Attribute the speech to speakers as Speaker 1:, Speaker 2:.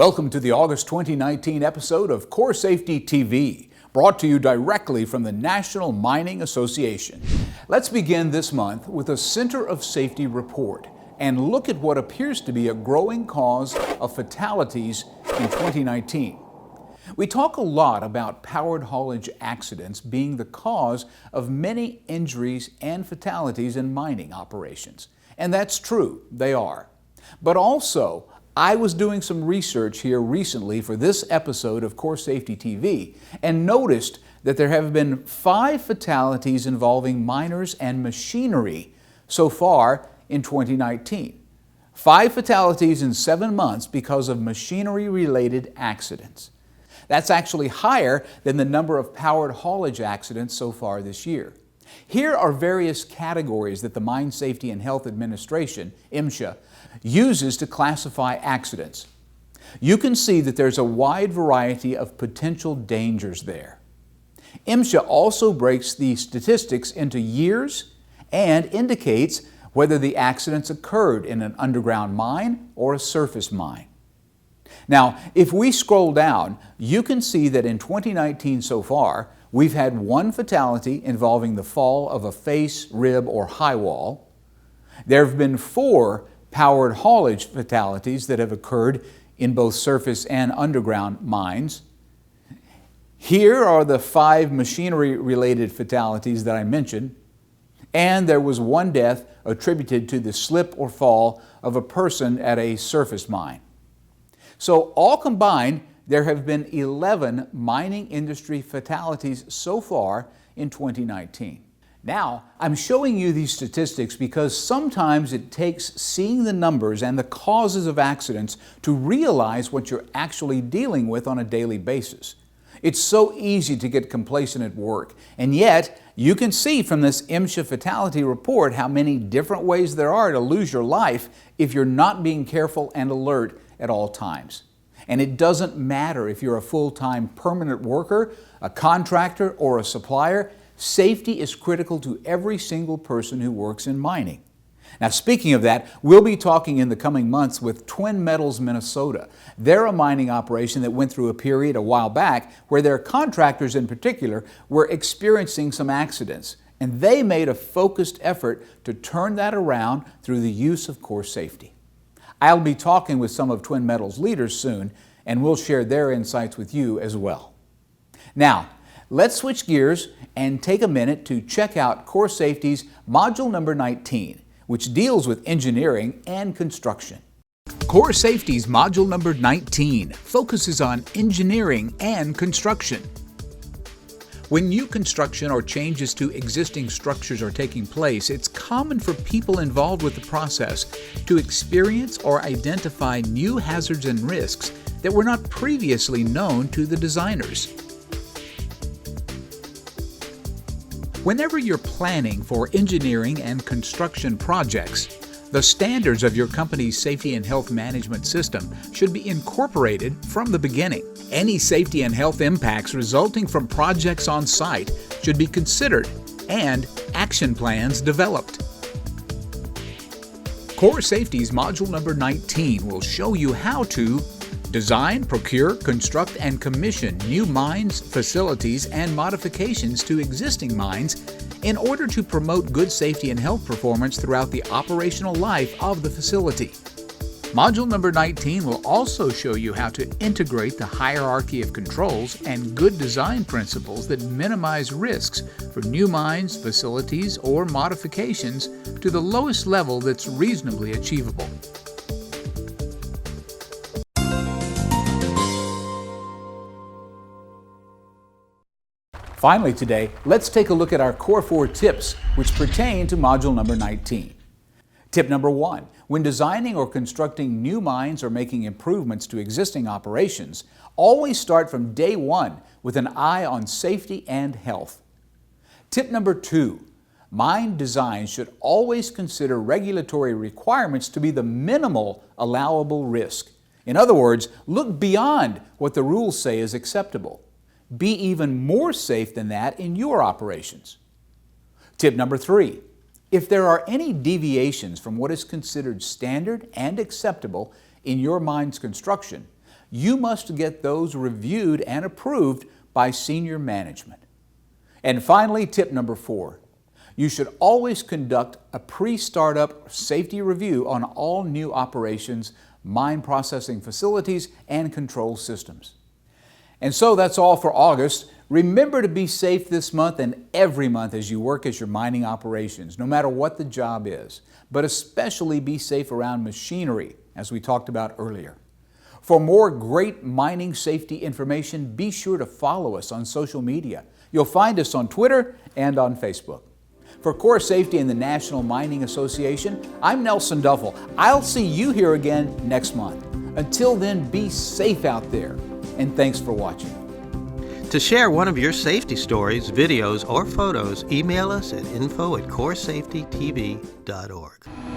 Speaker 1: Welcome to the August 2019 episode of CORESafety TV, brought to you directly from the National Mining Association. Let's begin this month with a Center of Safety report and look at what appears to be a growing cause of fatalities in 2019. We talk a lot about powered haulage accidents being the cause of many injuries and fatalities in mining operations. And that's true, they are. But also, I was doing some research here recently for this episode of CORESafety TV and noticed that there have been 5 fatalities involving miners and machinery so far in 2019. 5 fatalities in 7 months because of machinery-related accidents. That's actually higher than the number of powered haulage accidents so far this year. Here are various categories that the Mine Safety and Health Administration, MSHA, uses to classify accidents. You can see that there's a wide variety of potential dangers there. MSHA also breaks the statistics into years and indicates whether the accidents occurred in an underground mine or a surface mine. Now, if we scroll down, you can see that in 2019 so far, we've had 1 fatality involving the fall of a face, rib, or high wall. There have been 4 powered haulage fatalities that have occurred in both surface and underground mines. Here are the 5 machinery-related fatalities that I mentioned, and there was 1 death attributed to the slip or fall of a person at a surface mine. So all combined, there have been 11 mining industry fatalities so far in 2019. Now, I'm showing you these statistics because sometimes it takes seeing the numbers and the causes of accidents to realize what you're actually dealing with on a daily basis. It's so easy to get complacent at work, and yet you can see from this MSHA fatality report how many different ways there are to lose your life if you're not being careful and alert at all times. And it doesn't matter if you're a full-time permanent worker, a contractor, or a supplier. Safety is critical to every single person who works in mining. Now, speaking of that, we'll be talking in the coming months with Twin Metals Minnesota. They're a mining operation that went through a period a while back where their contractors in particular were experiencing some accidents. And they made a focused effort to turn that around through the use of CORESafety. I'll be talking with some of Twin Metals' leaders soon, and we'll share their insights with you as well. Now, let's switch gears and take a minute to check out CORESafety's module number 19, which deals with engineering and construction. CORESafety's module number 19 focuses on engineering and construction. When new construction or changes to existing structures are taking place, it's common for people involved with the process to experience or identify new hazards and risks that were not previously known to the designers. Whenever you're planning for engineering and construction projects, the standards of your company's safety and health management system should be incorporated from the beginning. Any safety and health impacts resulting from projects on site should be considered and action plans developed. CORESafety's module number 19 will show you how to design, procure, construct, and commission new mines, facilities, and modifications to existing mines in order to promote good safety and health performance throughout the operational life of the facility. Module number 19 will also show you how to integrate the hierarchy of controls and good design principles that minimize risks for new mines, facilities, or modifications to the lowest level that's reasonably achievable. Finally today, let's take a look at our Core 4 tips which pertain to module number 19. Tip number 1, when designing or constructing new mines or making improvements to existing operations, always start from day 1 with an eye on safety and health. Tip number 2, mine design should always consider regulatory requirements to be the minimal allowable risk. In other words, look beyond what the rules say is acceptable. Be even more safe than that in your operations. Tip number 3, if there are any deviations from what is considered standard and acceptable in your mine's construction, you must get those reviewed and approved by senior management. And finally, tip number 4. You should always conduct a pre-startup safety review on all new operations, mine processing facilities, and control systems. And so that's all for August. Remember to be safe this month and every month as you work as your mining operations, no matter what the job is, but especially be safe around machinery, as we talked about earlier. For more great mining safety information, be sure to follow us on social media. You'll find us on Twitter and on Facebook. For CORESafety and the National Mining Association, I'm Nelson Duffel. I'll see you here again next month. Until then, be safe out there, and thanks for watching.
Speaker 2: To share one of your safety stories, videos, or photos, email us at info@coresafetytv.org.